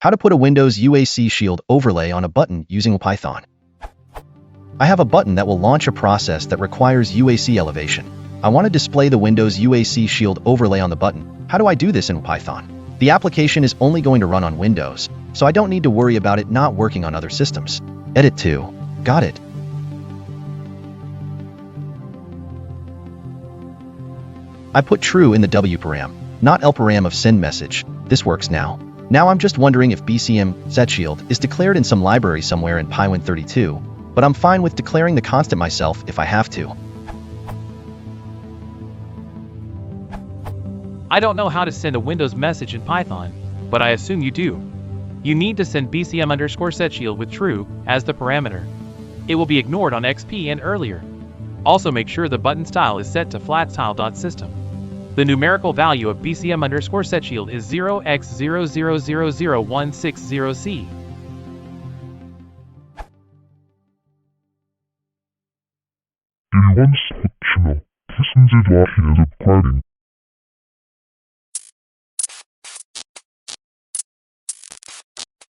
How to put a Windows UAC Shield overlay on a button using Python. I have a button that will launch a process that requires UAC elevation. I want to display the Windows UAC Shield overlay on the button. How do I do this in Python? The application is only going to run on Windows, so I don't need to worry about it not working on other systems. Edit to. Got it. I put true in the W param, not L param of send message. This works now. Now I'm just wondering if BCM setShield is declared in some library somewhere in Pywin32, but I'm fine with declaring the constant myself if I have to. I don't know how to send a Windows message in Python, but I assume you do. You need to send BCM_setShield with true as the parameter. It will be ignored on XP and earlier. Also make sure the button style is set to flatstyle.system. The numerical value of BCM_setShield is 0x00000160C. 일반 스포츠너 무슨 제도 아시는 습관인